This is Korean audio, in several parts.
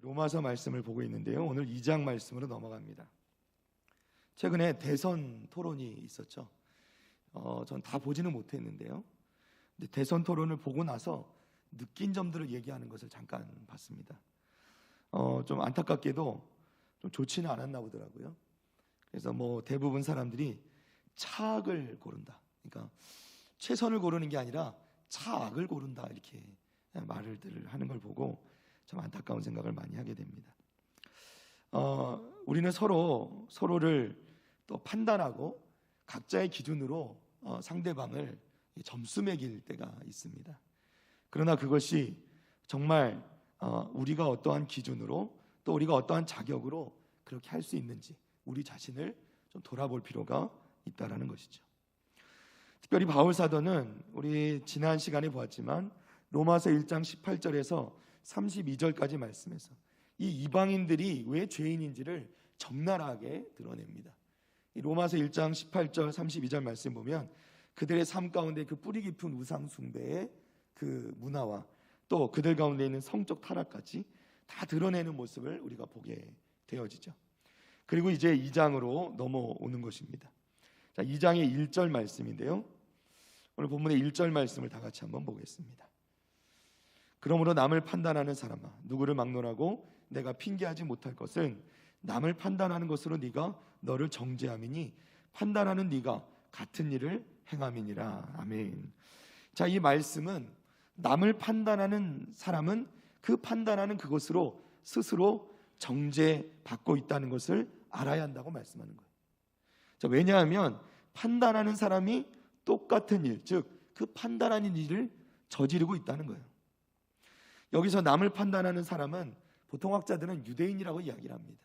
로마서 말씀을 보고 있는데요. 오늘 2장 말씀으로 넘어갑니다. 최근에 대선 토론이 있었죠. 전 다 보지는 못했는데요. 근데 대선 토론을 보고 나서 느낀 점들을 얘기하는 것을 잠깐 봤습니다. 좀 안타깝게도 좀 좋지는 않았나 보더라고요. 그래서 대부분 사람들이 차악을 고른다. 그러니까 최선을 고르는 게 아니라 차악을 고른다 이렇게 말을 하는 걸 보고 참 안타까운 생각을 많이 하게 됩니다. 우리는 서로를 또 판단하고 각자의 기준으로 상대방을 점수 매길 때가 있습니다. 그러나 그것이 정말 우리가 어떠한 기준으로 또 우리가 어떠한 자격으로 그렇게 할 수 있는지 우리 자신을 좀 돌아볼 필요가 있다라는 것이죠. 특별히 바울 사도는 우리 지난 시간에 보았지만 로마서 1장 18절에서 32절까지 말씀해서 이 이방인들이 왜 죄인인지를 적나라하게 드러냅니다. 이 로마서 1장 18절 32절 말씀 보면 그들의 삶 가운데 그 뿌리 깊은 우상 숭배의 그 문화와 또 그들 가운데 있는 성적 타락까지 다 드러내는 모습을 우리가 보게 되어지죠. 그리고 이제 2장으로 넘어오는 것입니다. 자, 2장의 1절 말씀인데요. 오늘 본문의 1절 말씀을 다 같이 한번 보겠습니다. 그러므로 남을 판단하는 사람아, 누구를 막론하고 내가 핑계하지 못할 것은 남을 판단하는 것으로 네가 너를 정죄함이니 판단하는 네가 같은 일을 행함이니라. 아멘. 자, 이 말씀은 남을 판단하는 사람은 그 판단하는 그것으로 스스로 정죄받고 있다는 것을 알아야 한다고 말씀하는 거예요. 자, 왜냐하면 판단하는 사람이 똑같은 일, 즉 그 판단하는 일을 저지르고 있다는 거예요. 여기서 남을 판단하는 사람은 보통 학자들은 유대인이라고 이야기를 합니다.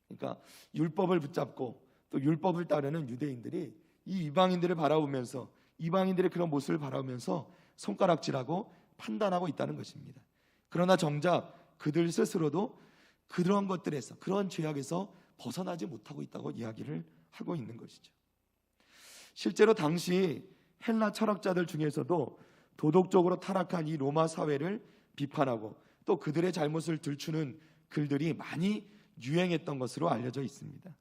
그러니까 율법을 붙잡고 또 율법을 따르는 유대인들이 이 이방인들을 바라보면서 이방인들의 그런 모습을 바라보면서 손가락질하고 판단하고 있다는 것입니다. 그러나 정작 그들 스스로도 그런 것들에서 그런 죄악에서 벗어나지 못하고 있다고 이야기를 하고 있는 것이죠. 실제로 당시 헬라 철학자들 중에서도 도덕적으로 타락한 이 로마 사회를 비판하고 또 그들의 잘못을 들추는 글들이 많이 유행했던 것으로 알려져 있습니다.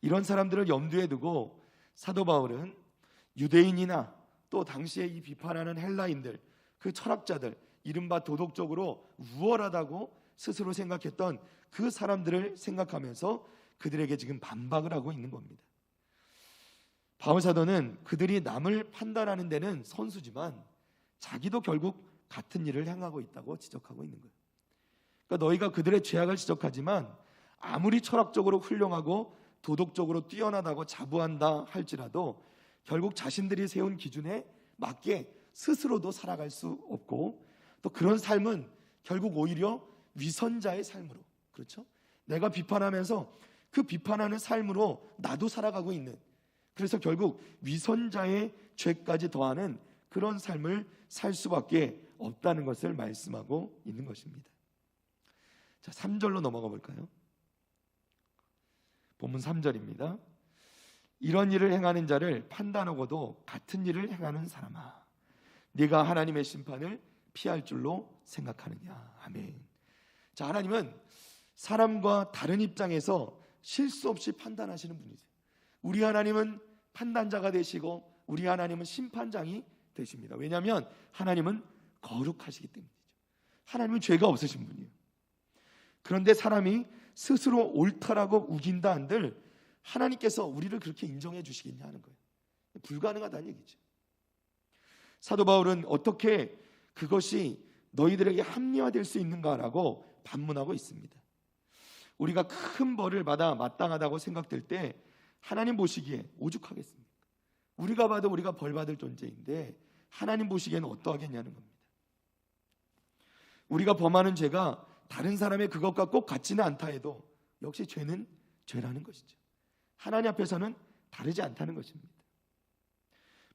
이런 사람들을 염두에 두고 사도 바울은 유대인이나 또 당시에 이 비판하는 헬라인들, 그 철학자들, 이른바 도덕적으로 우월하다고 스스로 생각했던 그 사람들을 생각하면서 그들에게 지금 반박을 하고 있는 겁니다. 바울 사도는 그들이 남을 판단하는 데는 선수지만 자기도 결국 같은 일을 행하고 있다고 지적하고 있는 거예요. 그러니까 너희가 그들의 죄악을 지적하지만 아무리 철학적으로 훌륭하고 도덕적으로 뛰어나다고 자부한다 할지라도 결국 자신들이 세운 기준에 맞게 스스로도 살아갈 수 없고 또 그런 삶은 결국 오히려 위선자의 삶으로, 그렇죠? 내가 비판하면서 그 비판하는 삶으로 나도 살아가고 있는, 그래서 결국 위선자의 죄까지 더하는 그런 삶을 살 수밖에 없다는 것을 말씀하고 있는 것입니다. 자, 3절로 넘어가 볼까요? 본문 3절입니다. 이런 일을 행하는 자를 판단하고도 같은 일을 행하는 사람아, 네가 하나님의 심판을 피할 줄로 생각하느냐. 아멘. 자, 하나님은 사람과 다른 입장에서 실수 없이 판단하시는 분이세요. 우리 하나님은 판단자가 되시고 우리 하나님은 심판장이 되십니다. 왜냐하면 하나님은 거룩하시기 때문이죠. 하나님은 죄가 없으신 분이에요. 그런데 사람이 스스로 옳다라고 우긴다 한들 하나님께서 우리를 그렇게 인정해 주시겠냐 하는 거예요. 불가능하다는 얘기죠. 사도 바울은 어떻게 그것이 너희들에게 합리화될 수 있는가라고 반문하고 있습니다. 우리가 큰 벌을 받아 마땅하다고 생각될 때 하나님 보시기에 오죽하겠습니까? 우리가 봐도 우리가 벌 받을 존재인데 하나님 보시기에는 어떠하겠냐는 겁니다. 우리가 범하는 죄가 다른 사람의 그것과 꼭 같지는 않다 해도 역시 죄는 죄라는 것이죠. 하나님 앞에서는 다르지 않다는 것입니다.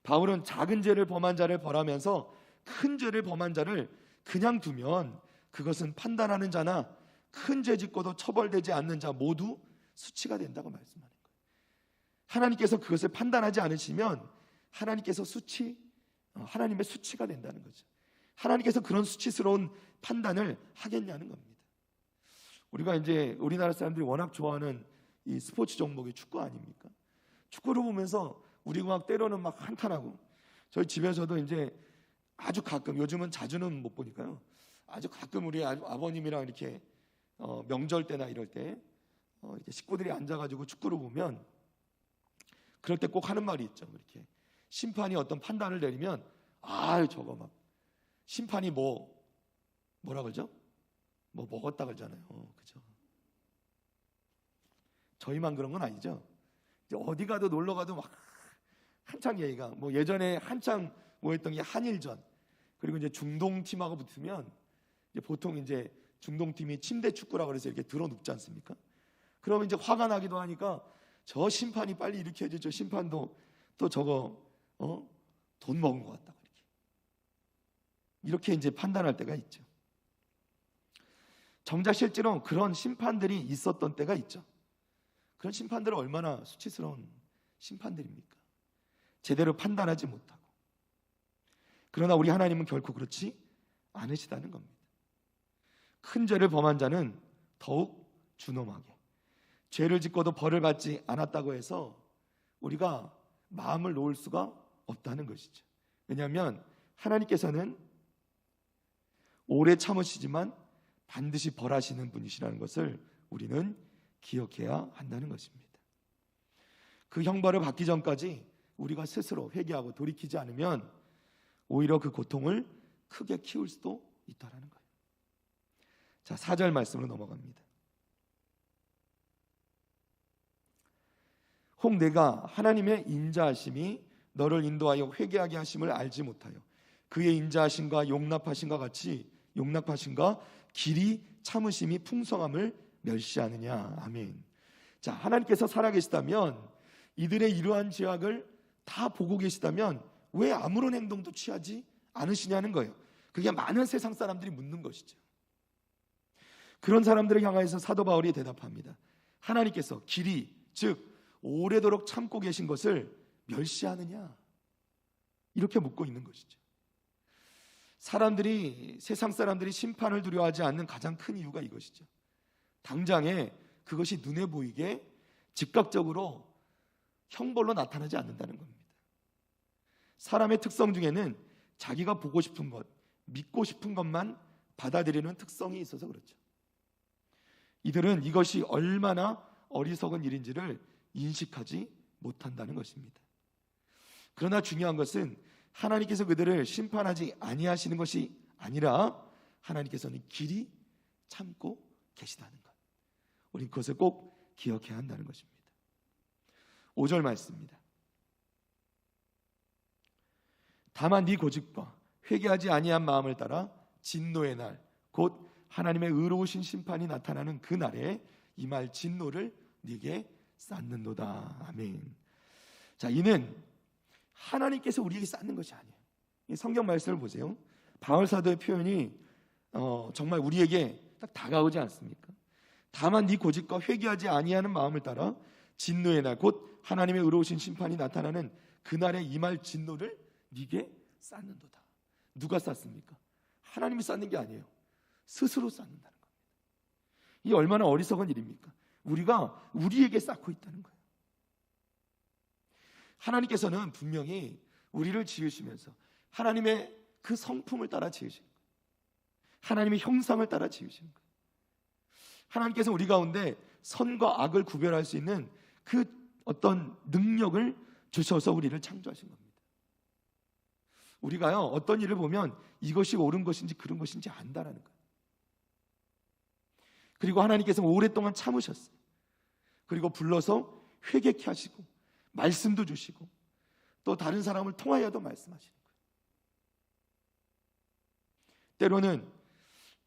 바울은 작은 죄를 범한 자를 벌하면서 큰 죄를 범한 자를 그냥 두면 그것은 판단하는 자나 큰 죄 짓고도 처벌되지 않는 자 모두 수치가 된다고 말씀하는 거예요. 하나님께서 그것을 판단하지 않으시면 하나님께서 하나님의 수치가 된다는 거죠. 하나님께서 그런 수치스러운 판단을 하겠냐는 겁니다. 우리가 이제 우리나라 사람들이 워낙 좋아하는 이 스포츠 종목이 축구 아닙니까? 축구를 보면서 우리가 막 때로는 막 한탄하고, 저희 집에서도 이제 아주 가끔, 요즘은 자주는 못 보니까요, 아주 가끔 우리 아버님이랑 이렇게 명절 때나 이럴 때 이렇게 식구들이 앉아가지고 축구를 보면, 그럴 때 꼭 하는 말이 있죠. 이렇게 심판이 어떤 판단을 내리면, 저거 막 심판이 뭐라 그러죠? 뭐 먹었다 그러잖아요. 그죠? 저희만 그런 건 아니죠. 어디 가도 놀러 가도 막 한창 얘기가, 뭐 예전에 한창 뭐 했던 게 한일전, 그리고 이제 중동 팀하고 붙으면 이제 보통 이제 중동 팀이 침대 축구라 그래서 이렇게 들어 눕지 않습니까? 그러면 이제 화가 나기도 하니까, 저 심판이 빨리 이렇게 해야지, 저 심판도 또 저거 돈 먹은 것 같다, 이렇게 이제 판단할 때가 있죠. 정작 실제로 그런 심판들이 있었던 때가 있죠. 그런 심판들은 얼마나 수치스러운 심판들입니까? 제대로 판단하지 못하고. 그러나 우리 하나님은 결코 그렇지 않으시다는 겁니다. 큰 죄를 범한 자는 더욱 준엄하게, 죄를 짓고도 벌을 받지 않았다고 해서 우리가 마음을 놓을 수가 없다는 것이죠. 왜냐하면 하나님께서는 오래 참으시지만 반드시 벌하시는 분이시라는 것을 우리는 기억해야 한다는 것입니다. 그 형벌을 받기 전까지 우리가 스스로 회개하고 돌이키지 않으면 오히려 그 고통을 크게 키울 수도 있다는 거예요. 자, 4절 말씀으로 넘어갑니다. 혹 내가 하나님의 인자하심이 너를 인도하여 회개하게 하심을 알지 못하여 그의 인자하심과 용납하심과 같이 용납하심과 길이 참으심이 풍성함을 멸시하느냐. 아멘. 자, 하나님께서 살아계시다면, 이들의 이러한 죄악을 다 보고 계시다면 왜 아무런 행동도 취하지 않으시냐는 거예요. 그게 많은 세상 사람들이 묻는 것이죠. 그런 사람들을 향하여서 사도 바울이 대답합니다. 하나님께서 길이, 즉 오래도록 참고 계신 것을 멸시하느냐, 이렇게 묻고 있는 것이죠. 세상 사람들이 심판을 두려워하지 않는 가장 큰 이유가 이것이죠. 당장에 그것이 눈에 보이게 즉각적으로 형벌로 나타나지 않는다는 겁니다. 사람의 특성 중에는 자기가 보고 싶은 것, 믿고 싶은 것만 받아들이는 특성이 있어서 그렇죠. 이들은 이것이 얼마나 어리석은 일인지를 인식하지 못한다는 것입니다. 그러나 중요한 것은 하나님께서 그들을 심판하지 아니하시는 것이 아니라 하나님께서는 길이 참고 계시다는 것, 우리 그것을 꼭 기억해야 한다는 것입니다. 5절 말씀입니다. 다만 네 고집과 회개하지 아니한 마음을 따라 진노의 날, 곧 하나님의 의로우신 심판이 나타나는 그 날에 이 말 진노를 네게 쌓는도다. 아멘. 자, 이는 하나님께서 우리에게 쌓는 것이 아니에요. 이 성경 말씀을 보세요. 바울 사도의 표현이 정말 우리에게 딱 다가오지 않습니까? 다만 네 고집과 회개하지 아니하는 마음을 따라 진노의 날, 곧 하나님의 의로우신 심판이 나타나는 그날에 임할 진노를 네게 쌓는도다. 누가 쌓습니까? 하나님이 쌓는 게 아니에요. 스스로 쌓는다는 겁니다. 이 얼마나 어리석은 일입니까? 우리가 우리에게 쌓고 있다는 거예요. 하나님께서는 분명히 우리를 지으시면서 하나님의 그 성품을 따라 지으신 거예요. 하나님의 형상을 따라 지으신 거예요. 하나님께서 우리 가운데 선과 악을 구별할 수 있는 그 어떤 능력을 주셔서 우리를 창조하신 겁니다. 우리가요, 어떤 일을 보면 이것이 옳은 것인지 그른 것인지 안다라는 거예요. 그리고 하나님께서 오랫동안 참으셨어요. 그리고 불러서 회개케 하시고 말씀도 주시고 또 다른 사람을 통하여도 말씀하시는 거예요. 때로는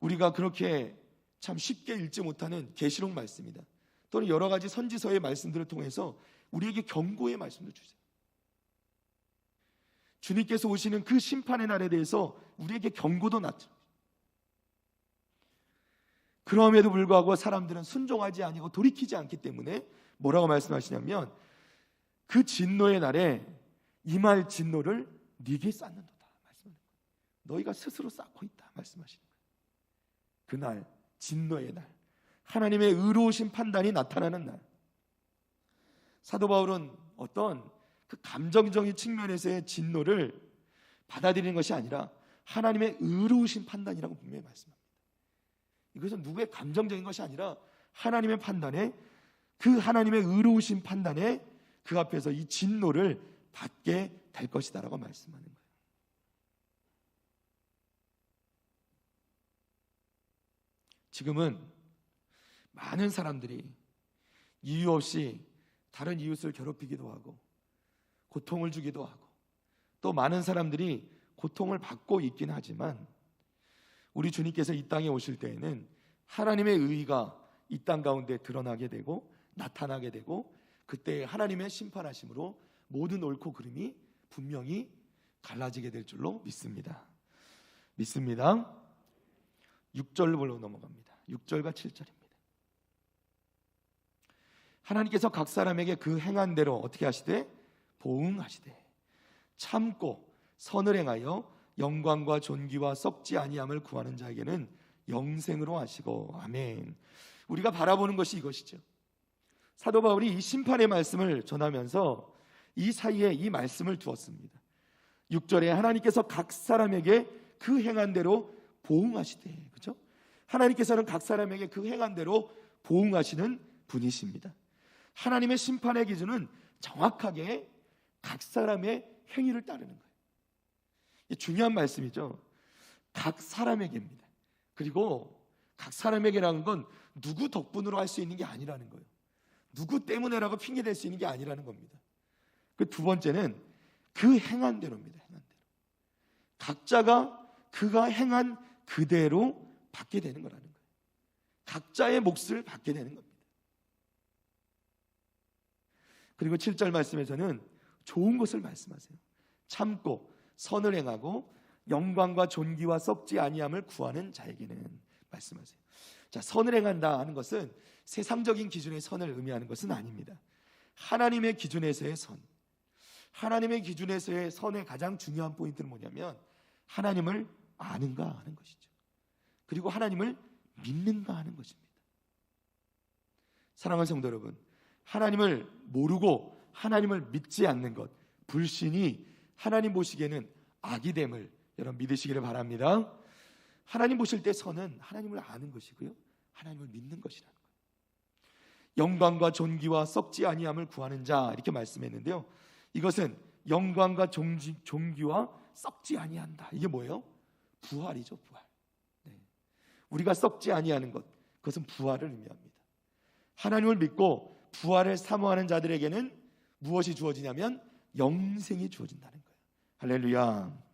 우리가 그렇게 참 쉽게 읽지 못하는 계시록 말씀이다, 또는 여러 가지 선지서의 말씀들을 통해서 우리에게 경고의 말씀도 주세요. 주님께서 오시는 그 심판의 날에 대해서 우리에게 경고도 났죠. 그럼에도 불구하고 사람들은 순종하지 아니고 돌이키지 않기 때문에 뭐라고 말씀하시냐면 그 진노의 날에 임할 진노를 네게 쌓는도다 말씀하는 거예요. 너희가 스스로 쌓고 있다 말씀하시는 거예요. 그날 진노의 날, 하나님의 의로우신 판단이 나타나는 날. 사도 바울은 어떤 그 감정적인 측면에서의 진노를 받아들이는 것이 아니라 하나님의 의로우신 판단이라고 분명히 말씀합니다. 이것은 누구의 감정적인 것이 아니라 하나님의 판단에, 그 하나님의 의로우신 판단에 그 앞에서 이 진노를 받게 될 것이다라고 말씀하는 거예요. 지금은 많은 사람들이 이유 없이 다른 이웃을 괴롭히기도 하고 고통을 주기도 하고, 또 많은 사람들이 고통을 받고 있긴 하지만 우리 주님께서 이 땅에 오실 때에는 하나님의 의의가 이 땅 가운데 드러나게 되고 나타나게 되고, 그때 하나님의 심판하심으로 모든 옳고 그름이 분명히 갈라지게 될 줄로 믿습니다. 6절로 넘어갑니다. 6절과 7절입니다. 하나님께서 각 사람에게 그 행한 대로 어떻게 하시되? 보응하시되 참고 선을 행하여 영광과 존귀와 썩지 아니함을 구하는 자에게는 영생으로 하시고. 아멘. 우리가 바라보는 것이 이것이죠. 사도 바울이 이 심판의 말씀을 전하면서 이 사이에 이 말씀을 두었습니다. 6절에 하나님께서 각 사람에게 그 행한 대로 보응하시되, 그렇죠? 하나님께서는 각 사람에게 그 행한 대로 보응하시는 분이십니다. 하나님의 심판의 기준은 정확하게 각 사람의 행위를 따르는 거예요. 중요한 말씀이죠. 각 사람에게입니다. 그리고 각 사람에게라는 건 누구 덕분으로 할 수 있는 게 아니라는 거예요. 누구 때문에라고 핑계댈 수 있는 게 아니라는 겁니다. 그 두 번째는 그 행한 대로입니다. 행한 대로. 각자가 그가 행한 그대로 받게 되는 거라는 거예요. 각자의 몫을 받게 되는 겁니다. 그리고 7절 말씀에서는 좋은 것을 말씀하세요. 참고 선을 행하고 영광과 존귀와 썩지 아니함을 구하는 자에게는 말씀하세요. 자, 선을 행한다 하는 것은 세상적인 기준의 선을 의미하는 것은 아닙니다. 하나님의 기준에서의 선, 하나님의 기준에서의 선의 가장 중요한 포인트는 뭐냐면 하나님을 아는가 하는 것이죠. 그리고 하나님을 믿는가 하는 것입니다. 사랑하는 성도 여러분, 하나님을 모르고 하나님을 믿지 않는 것, 불신이 하나님 보시기에는 악이됨을 여러분 믿으시기를 바랍니다. 하나님 보실 때 선은 하나님을 아는 것이고요, 하나님을 믿는 것이라는 거예요. 영광과 존귀와 썩지 아니함을 구하는 자, 이렇게 말씀했는데요, 이것은 영광과 존귀와 썩지 아니한다, 이게 뭐예요? 부활이죠. 부활. 네. 우리가 썩지 아니하는 것, 그것은 부활을 의미합니다. 하나님을 믿고 부활을 사모하는 자들에게는 무엇이 주어지냐면 영생이 주어진다는 거예요. 할렐루야.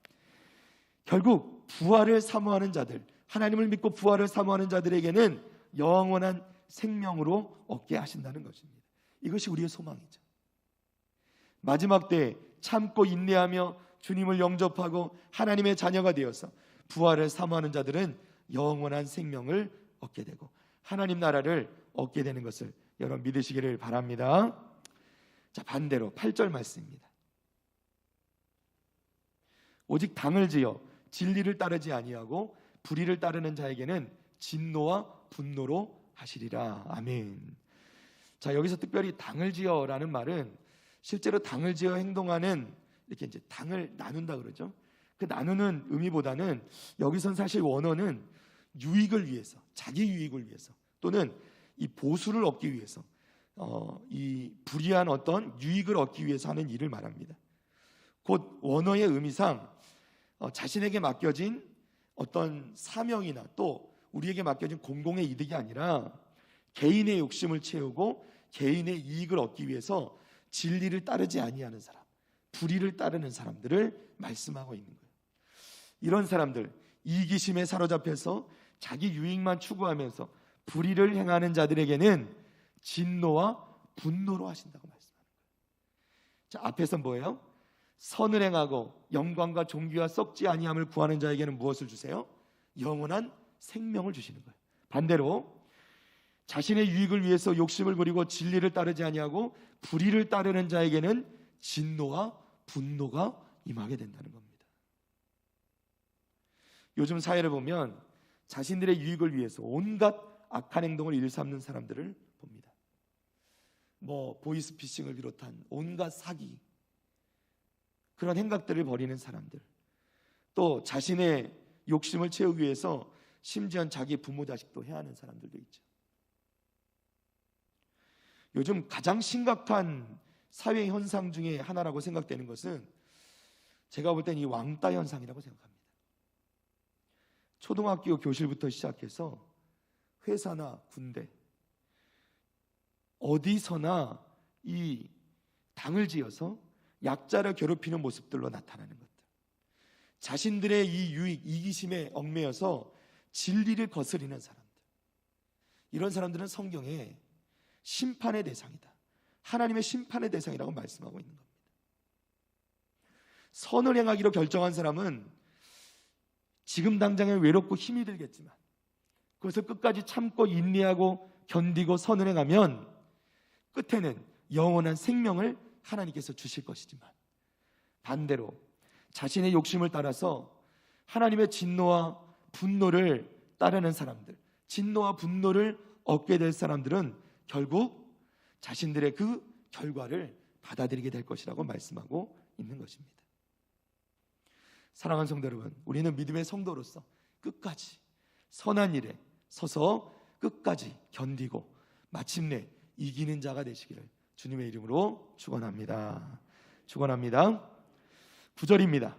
결국 부활을 사모하는 자들, 하나님을 믿고 부활을 사모하는 자들에게는 영원한 생명으로 얻게 하신다는 것입니다. 이것이 우리의 소망이죠. 마지막 때에 참고 인내하며 주님을 영접하고 하나님의 자녀가 되어서 부활을 사모하는 자들은 영원한 생명을 얻게 되고 하나님 나라를 얻게 되는 것을 여러분 믿으시기를 바랍니다. 자, 반대로 8절 말씀입니다. 오직 당을 지어 진리를 따르지 아니하고 불의를 따르는 자에게는 진노와 분노로 하시리라. 아멘. 자, 여기서 특별히 당을 지어라는 말은 실제로 당을 지어 행동하는, 이렇게 이제 당을 나눈다 그러죠. 그 나누는 의미보다는 여기선 사실 원어는 유익을 위해서, 자기 유익을 위해서, 또는 이 보수를 얻기 위해서, 이 불이한 어떤 유익을 얻기 위해서 하는 일을 말합니다. 곧 원어의 의미상 자신에게 맡겨진 어떤 사명이나 또 우리에게 맡겨진 공공의 이득이 아니라 개인의 욕심을 채우고 개인의 이익을 얻기 위해서 진리를 따르지 아니하는 사람, 불의를 따르는 사람들을 말씀하고 있는 거예요. 이런 사람들, 이기심에 사로잡혀서 자기 유익만 추구하면서 불의를 행하는 자들에게는 진노와 분노로 하신다고 말씀하는 거예요. 자, 앞에서 뭐예요? 선을 행하고 영광과 존귀와 썩지 아니함을 구하는 자에게는 무엇을 주세요? 영원한 생명을 주시는 거예요. 반대로 자신의 유익을 위해서 욕심을 부리고 진리를 따르지 아니하고 불의를 따르는 자에게는 진노와 분노가 임하게 된다는 겁니다. 요즘 사회를 보면 자신들의 유익을 위해서 온갖 악한 행동을 일삼는 사람들을 봅니다. 보이스피싱을 비롯한 온갖 사기, 그런 행각들을 벌이는 사람들, 또 자신의 욕심을 채우기 위해서 심지어 자기 부모 자식도 해하는 사람들도 있죠. 요즘 가장 심각한 사회 현상 중에 하나라고 생각되는 것은 제가 볼 땐 이 왕따 현상이라고 생각합니다. 초등학교 교실부터 시작해서 회사나 군대, 어디서나 이 당을 지어서 약자를 괴롭히는 모습들로 나타나는 것들, 자신들의 이 유익, 이기심에 얽매여서 진리를 거스리는 사람들, 이런 사람들은 성경에 심판의 대상이다, 하나님의 심판의 대상이라고 말씀하고 있는 겁니다. 선을 행하기로 결정한 사람은 지금 당장에 외롭고 힘이 들겠지만 그것을 끝까지 참고 인내하고 견디고 선을 행하면 끝에는 영원한 생명을 하나님께서 주실 것이지만, 반대로 자신의 욕심을 따라서 하나님의 진노와 분노를 따르는 사람들, 진노와 분노를 얻게 될 사람들은 결국 자신들의 그 결과를 받아들이게 될 것이라고 말씀하고 있는 것입니다. 사랑하는 성도 여러분, 우리는 믿음의 성도로서 끝까지 선한 일에 서서 끝까지 견디고 마침내 이기는 자가 되시기를 주님의 이름으로 축원합니다. 축원합니다. 9절입니다.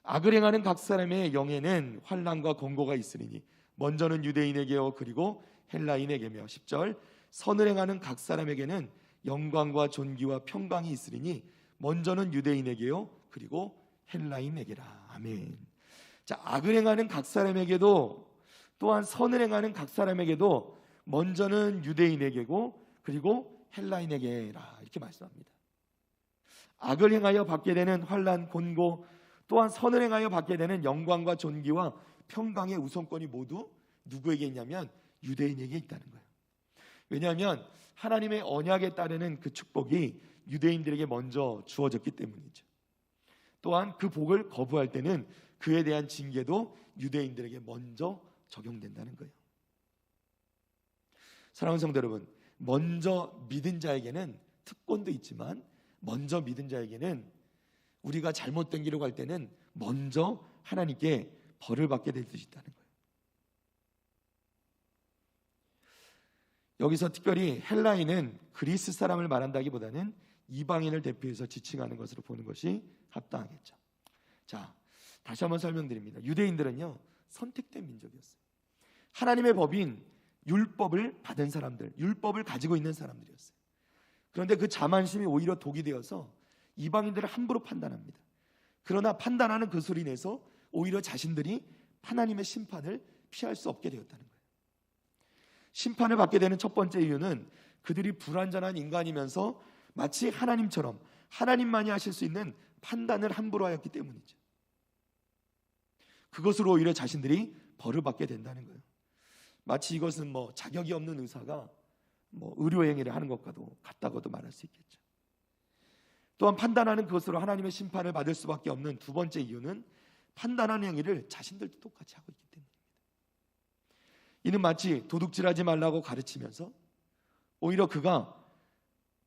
악을 행하는 각 사람의 영에는 환난과 권고가 있으리니 먼저는 유대인에게요 그리고 헬라인에게며. 10절, 선을 행하는 각 사람에게는 영광과 존귀와 평강이 있으리니 먼저는 유대인에게요 그리고 헬라인에게라. 아멘. 자, 악을 행하는 각 사람에게도 또한 선을 행하는 각 사람에게도 먼저는 유대인에게고 그리고 헬라인에게라, 이렇게 말씀합니다. 악을 행하여 받게 되는 환난, 곤고, 또한 선을 행하여 받게 되는 영광과 존귀와 평강의 우선권이 모두 누구에게 있냐면 유대인에게 있다는 거예요. 왜냐하면 하나님의 언약에 따르는 그 축복이 유대인들에게 먼저 주어졌기 때문이죠. 또한 그 복을 거부할 때는 그에 대한 징계도 유대인들에게 먼저 적용된다는 거예요. 사랑하는 성도 여러분, 먼저 믿은 자에게는 특권도 있지만 먼저 믿은 자에게는 우리가 잘못된 길로 갈 때는 먼저 하나님께 벌을 받게 될 수 있다는 거예요. 여기서 특별히 헬라인은 그리스 사람을 말한다기보다는 이방인을 대표해서 지칭하는 것으로 보는 것이 합당하겠죠. 자, 다시 한번 설명드립니다. 유대인들은요 선택된 민족이었어요. 하나님의 법인 율법을 받은 사람들, 율법을 가지고 있는 사람들이었어요. 그런데 그 자만심이 오히려 독이 되어서 이방인들을 함부로 판단합니다. 그러나 판단하는 그 소리 내서 오히려 자신들이 하나님의 심판을 피할 수 없게 되었다는 거예요. 심판을 받게 되는 첫 번째 이유는 그들이 불완전한 인간이면서 마치 하나님처럼 하나님만이 하실 수 있는 판단을 함부로 하였기 때문이죠. 그것으로 오히려 자신들이 벌을 받게 된다는 거예요. 마치 이것은 자격이 없는 의사가 의료행위를 하는 것과도 같다고도 말할 수 있겠죠. 또한 판단하는 것으로 하나님의 심판을 받을 수밖에 없는 두 번째 이유는 판단하는 행위를 자신들도 똑같이 하고 있기 때문입니다. 이는 마치 도둑질하지 말라고 가르치면서 오히려 그가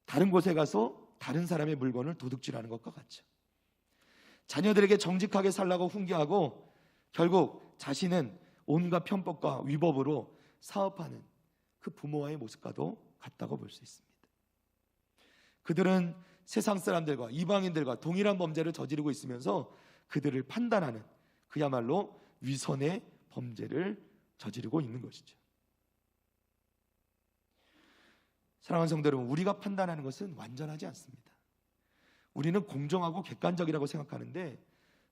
다른 곳에 가서 다른 사람의 물건을 도둑질하는 것과 같죠. 자녀들에게 정직하게 살라고 훈계하고 결국 자신은 온갖 편법과 위법으로 사업하는 그 부모와의 모습과도 같다고 볼 수 있습니다. 그들은 세상 사람들과 이방인들과 동일한 범죄를 저지르고 있으면서 그들을 판단하는 그야말로 위선의 범죄를 저지르고 있는 것이죠. 사랑하는 성도 여러분, 우리가 판단하는 것은 완전하지 않습니다. 우리는 공정하고 객관적이라고 생각하는데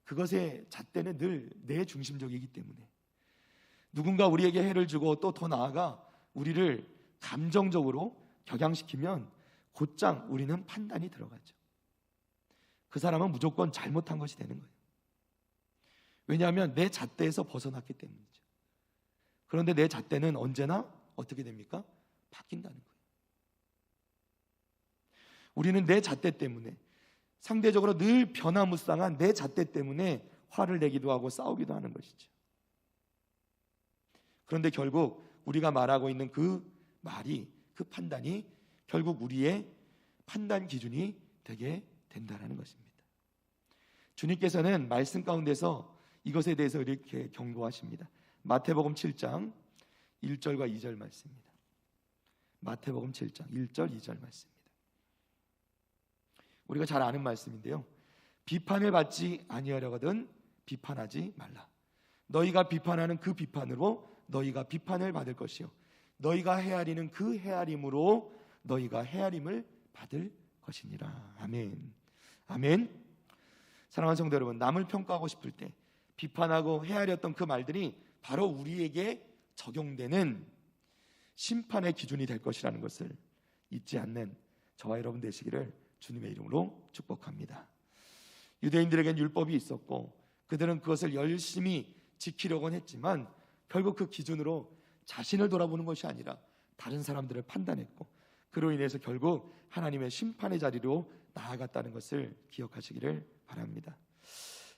그것의 잣대는 늘 내 중심적이기 때문에 누군가 우리에게 해를 주고 또 더 나아가 우리를 감정적으로 격양시키면 곧장 우리는 판단이 들어가죠. 그 사람은 무조건 잘못한 것이 되는 거예요. 왜냐하면 내 잣대에서 벗어났기 때문이죠. 그런데 내 잣대는 언제나 어떻게 됩니까? 바뀐다는 거예요. 우리는 내 잣대 때문에 상대적으로 늘 변화무쌍한 내 잣대 때문에 화를 내기도 하고 싸우기도 하는 것이죠. 그런데 결국 우리가 말하고 있는 그 말이, 그 판단이 결국 우리의 판단 기준이 되게 된다는 것입니다. 주님께서는 말씀 가운데서 이것에 대해서 이렇게 경고하십니다. 마태복음 7장 1절과 2절 말씀입니다. 마태복음 7장 1절 2절 말씀입니다. 우리가 잘 아는 말씀인데요. 비판을 받지 아니하려거든 비판하지 말라. 너희가 비판하는 그 비판으로 너희가 비판을 받을 것이요 너희가 헤아리는 그 헤아림으로 너희가 헤아림을 받을 것이니라. 아멘. 아멘. 사랑하는 성도 여러분, 남을 평가하고 싶을 때 비판하고 헤아렸던 그 말들이 바로 우리에게 적용되는 심판의 기준이 될 것이라는 것을 잊지 않는 저와 여러분 되시기를 주님의 이름으로 축복합니다. 유대인들에겐 율법이 있었고 그들은 그것을 열심히 지키려고는 했지만 결국 그 기준으로 자신을 돌아보는 것이 아니라 다른 사람들을 판단했고 그로 인해서 결국 하나님의 심판의 자리로 나아갔다는 것을 기억하시기를 바랍니다.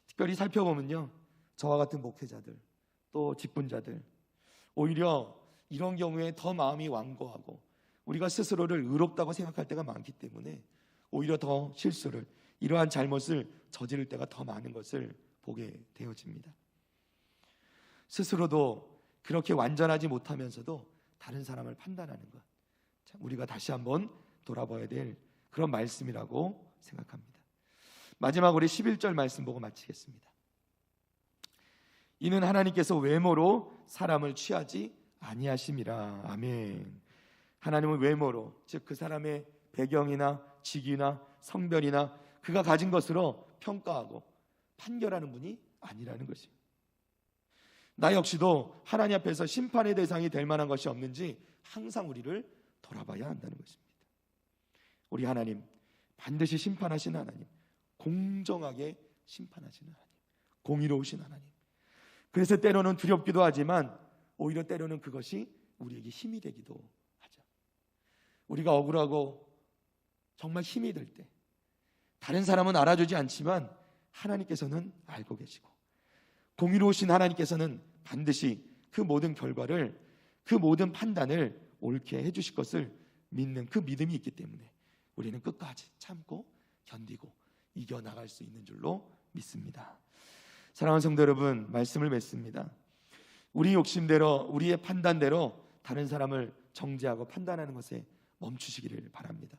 특별히 살펴보면요, 저와 같은 목회자들 또 직분자들 오히려 이런 경우에 더 마음이 완고하고 우리가 스스로를 의롭다고 생각할 때가 많기 때문에 오히려 더 실수를, 이러한 잘못을 저지를 때가 더 많은 것을 보게 되어집니다. 스스로도 그렇게 완전하지 못하면서도 다른 사람을 판단하는 것, 참 우리가 다시 한번 돌아봐야 될 그런 말씀이라고 생각합니다. 마지막으로 11절 말씀 보고 마치겠습니다. 이는 하나님께서 외모로 사람을 취하지 아니하심이라. 아멘. 하나님은 외모로, 즉 그 사람의 배경이나 직위나 성별이나 그가 가진 것으로 평가하고 판결하는 분이 아니라는 것입니다. 나 역시도 하나님 앞에서 심판의 대상이 될 만한 것이 없는지 항상 우리를 돌아봐야 한다는 것입니다. 우리 하나님 반드시 심판하시는 하나님, 공정하게 심판하시는 하나님, 공의로우신 하나님. 그래서 때로는 두렵기도 하지만 오히려 때로는 그것이 우리에게 힘이 되기도 하죠. 우리가 억울하고 정말 힘이 들 때 다른 사람은 알아주지 않지만 하나님께서는 알고 계시고 공의로우신 하나님께서는 반드시 그 모든 결과를, 그 모든 판단을 옳게 해주실 것을 믿는 그 믿음이 있기 때문에 우리는 끝까지 참고 견디고 이겨나갈 수 있는 줄로 믿습니다. 사랑하는 성도 여러분, 말씀을 맺습니다. 우리 욕심대로, 우리의 판단대로 다른 사람을 정죄하고 판단하는 것에 멈추시기를 바랍니다.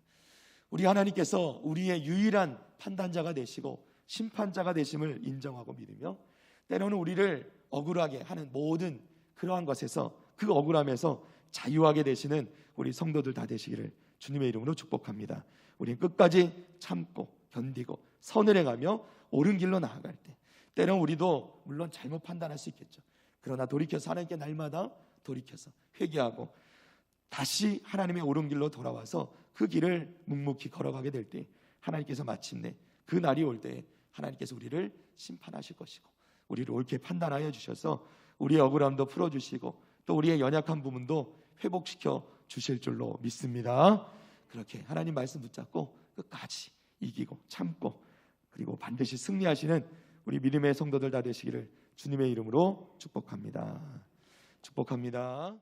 우리 하나님께서 우리의 유일한 판단자가 되시고 심판자가 되심을 인정하고 믿으며 때로는 우리를 억울하게 하는 모든 그러한 것에서, 그 억울함에서 자유하게 되시는 우리 성도들 다 되시기를 주님의 이름으로 축복합니다. 우리는 끝까지 참고 견디고 선을 행하며 옳은 길로 나아갈 때 때로는 우리도 물론 잘못 판단할 수 있겠죠. 그러나 돌이켜서 하나님께 날마다 돌이켜서 회개하고 다시 하나님의 옳은 길로 돌아와서 그 길을 묵묵히 걸어가게 될 때 하나님께서 마침내 그 날이 올 때 하나님께서 우리를 심판하실 것이고 우리를 옳게 판단하여 주셔서 우리의 억울함도 풀어주시고 또 우리의 연약한 부분도 회복시켜 주실 줄로 믿습니다. 그렇게 하나님 말씀 붙잡고 끝까지 이기고 참고 그리고 반드시 승리하시는 우리 믿음의 성도들 다 되시기를 주님의 이름으로 축복합니다. 축복합니다.